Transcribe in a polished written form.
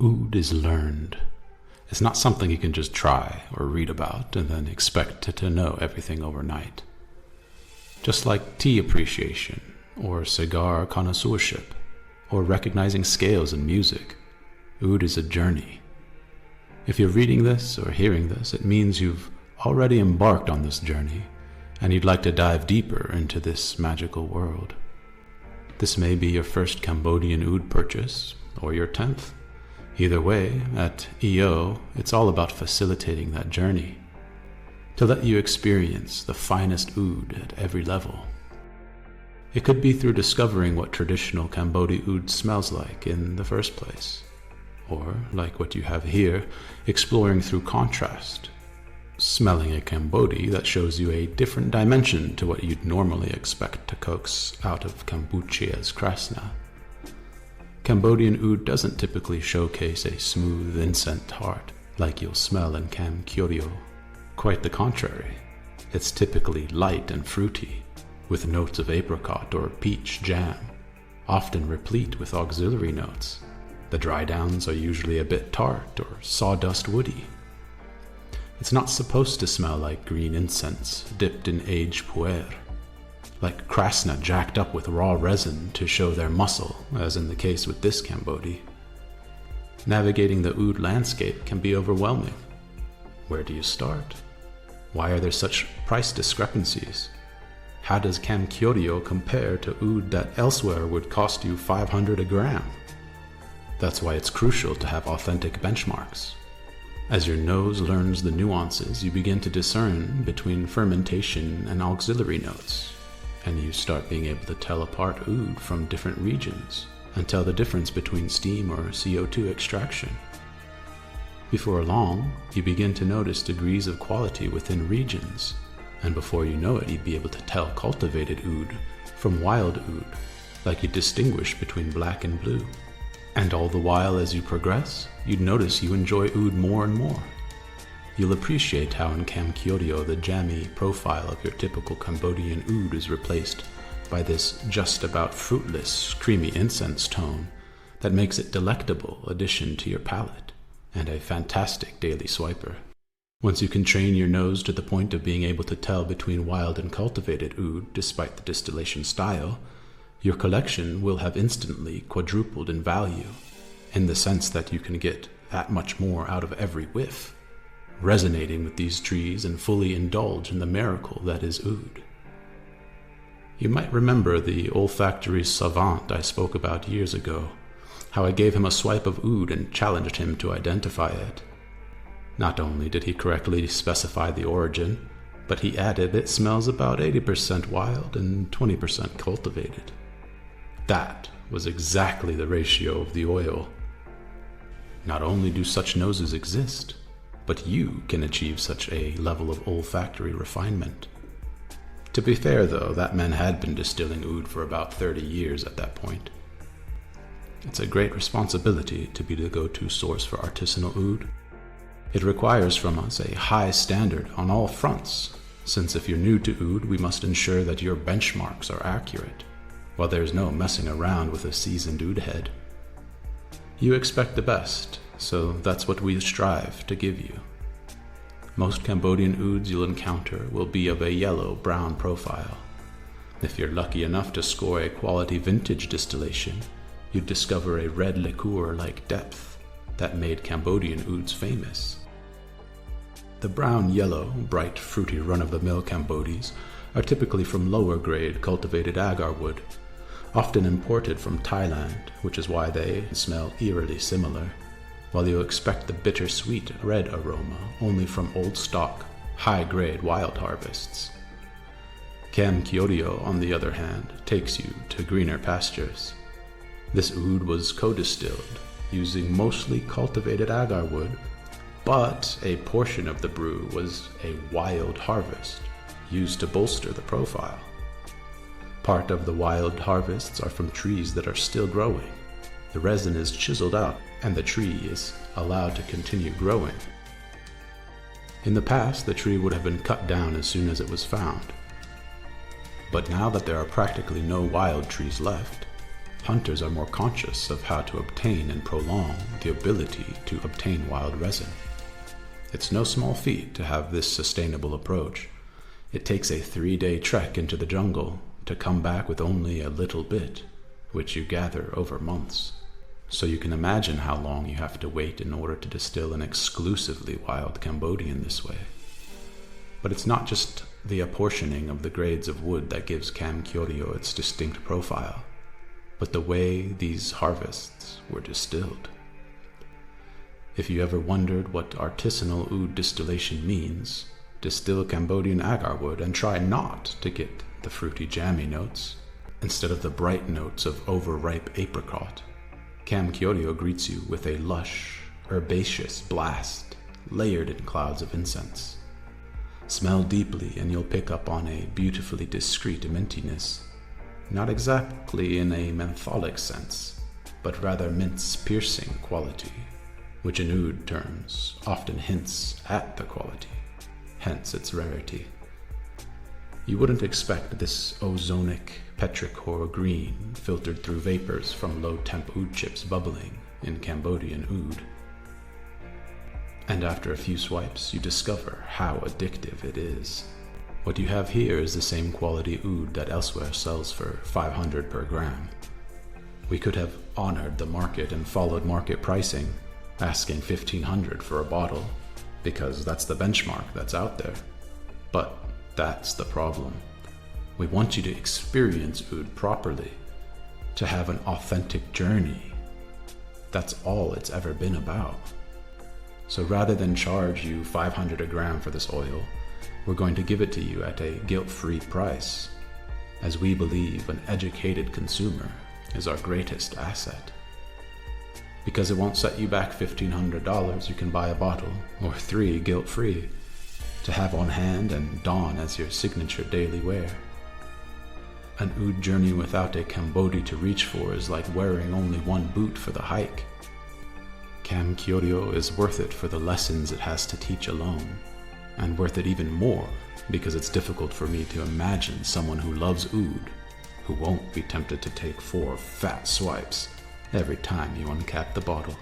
Oud is learned. It's not something you can just try or read about and then expect to know everything overnight. Just like tea appreciation, or cigar connoisseurship, or recognizing scales in music, Oud is a journey. If you're reading this or hearing this, it means you've already embarked on this journey, and you'd like to dive deeper into this magical world. This may be your first Cambodian Oud purchase, or your 10th. Either way, at EO, it's all about facilitating that journey, to let you experience the finest Oud at every level. It could be through discovering what traditional Cambodian Oud smells like in the first place, or, like what you have here, exploring through contrast, smelling a Cambodi that shows you a different dimension to what you'd normally expect to coax out of kombucha's krasna. Cambodian Oud doesn't typically showcase a smooth incense heart like you'll smell in Kam Kyoryo. Quite the contrary, it's typically light and fruity, with notes of apricot or peach jam, often replete with auxiliary notes. The dry downs are usually a bit tart or sawdust woody. It's not supposed to smell like green incense dipped in aged puer, like krasna jacked up with raw resin to show their muscle, as in the case with this Cambodi. Navigating the Oud landscape can be overwhelming. Where do you start? Why are there such price discrepancies? How does Kam Kyoryo compare to Oud that elsewhere would cost you 500 a gram? That's why it's crucial to have authentic benchmarks. As your nose learns the nuances, you begin to discern between fermentation and auxiliary notes, and you start being able to tell apart Oud from different regions and tell the difference between steam or CO2 extraction. Before long, you begin to notice degrees of quality within regions, and before you know it, you'd be able to tell cultivated Oud from wild Oud, like you distinguish between black and blue. And all the while as you progress, you'd notice you enjoy Oud more and more. You'll appreciate how in Kam Kyoryo the jammy profile of your typical Cambodian Oud is replaced by this just about fruitless, creamy incense tone that makes it delectable addition to your palate and a fantastic daily swiper. Once you can train your nose to the point of being able to tell between wild and cultivated Oud despite the distillation style, your collection will have instantly quadrupled in value, in the sense that you can get that much more out of every whiff, resonating with these trees and fully indulge in the miracle that is Oud. You might remember the olfactory savant I spoke about years ago, how I gave him a swipe of Oud and challenged him to identify it. Not only did he correctly specify the origin, but he added it smells about 80% wild and 20% cultivated. That was exactly the ratio of the oil. Not only do such noses exist, but you can achieve such a level of olfactory refinement. To be fair though, that man had been distilling Oud for about 30 years at that point. It's a great responsibility to be the go-to source for artisanal Oud. It requires from us a high standard on all fronts, since if you're new to Oud, we must ensure that your benchmarks are accurate, while there's no messing around with a seasoned Oud head. You expect the best, so that's what we strive to give you. Most Cambodian Ouds you'll encounter will be of a yellow-brown profile. If you're lucky enough to score a quality vintage distillation, you'd discover a red liqueur-like depth that made Cambodian Ouds famous. The brown-yellow, bright, fruity run-of-the-mill Cambodis are typically from lower-grade cultivated agar wood, often imported from Thailand, which is why they smell eerily similar, while you expect the bittersweet red aroma only from old stock, high-grade wild harvests. Kam Kyoryo, on the other hand, takes you to greener pastures. This Oud was co-distilled, using mostly cultivated agar wood, but a portion of the brew was a wild harvest, used to bolster the profile. Part of the wild harvests are from trees that are still growing. The resin is chiseled out, and the tree is allowed to continue growing. In the past, the tree would have been cut down as soon as it was found. But now that there are practically no wild trees left, Hunters are more conscious of how to obtain and prolong the ability to obtain wild resin. It's no small feat to have this sustainable approach. It takes a 3-day trek into the jungle to come back with only a little bit, which you gather over months. So you can imagine how long you have to wait in order to distill an exclusively wild Cambodian this way. But it's not just the apportioning of the grades of wood that gives Kam Kyoryo its distinct profile, but the way these harvests were distilled. If you ever wondered what artisanal oud distillation means, distill Cambodian agar wood and try not to get the fruity jammy notes. Instead of the bright notes of overripe apricot, Kam Kyoryo greets you with a lush, herbaceous blast layered in clouds of incense. Smell deeply and you'll pick up on a beautifully discreet mintiness, not exactly in a mentholic sense, but rather mince-piercing quality, which in oud terms often hints at the quality, hence its rarity. You wouldn't expect this ozonic petrichor green filtered through vapors from low-temp oud chips bubbling in Cambodian oud. And after a few swipes, you discover how addictive it is. What you have here is the same quality oud that elsewhere sells for 500 per gram. We could have honored the market and followed market pricing, asking 1,500 for a bottle, because that's the benchmark that's out there. But that's the problem. We want you to experience oud properly, to have an authentic journey. That's all it's ever been about. So rather than charge you 500 a gram for this oil, we're going to give it to you at a guilt-free price, as we believe an educated consumer is our greatest asset. Because it won't set you back $1,500, you can buy a bottle, or 3 guilt-free, to have on hand and don as your signature daily wear. An oud journey without a Cambodi to reach for is like wearing only one boot for the hike. Kam Kyoryo is worth it for the lessons it has to teach alone, and worth it even more because it's difficult for me to imagine someone who loves oud who won't be tempted to take 4 fat swipes every time you uncap the bottle.